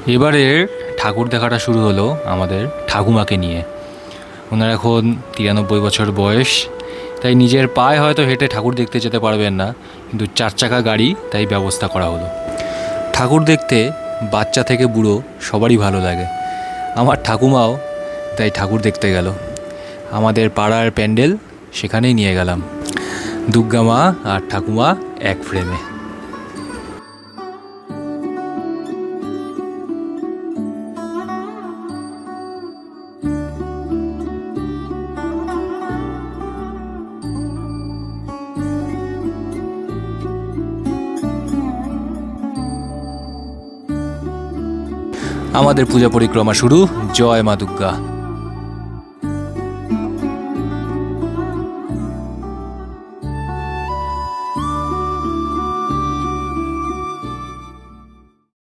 এবারে ঠাকুর দেখাটা শুরু হলো আমাদের ঠাকুমাকে নিয়ে। ওনার এখন 93 বছর বয়স, তাই নিজের পায়ে হয়তো হেঁটে ঠাকুর দেখতে যেতে পারবেন না, কিন্তু 4 চাকা গাড়ি তাই ব্যবস্থা করা হলো। ঠাকুর দেখতে বাচ্চা থেকে বুড়ো সবারই ভালো লাগে। আমার ঠাকুমাও তাই ঠাকুর দেখতে গেল। আমাদের পাড়ার প্যান্ডেল, সেখানেই নিয়ে গেলাম। দুর্গা মা আর ঠাকুমা এক ফ্রেমে। আমাদের পূজা পরিক্রমা শুরু। জয় মা দুর্গা।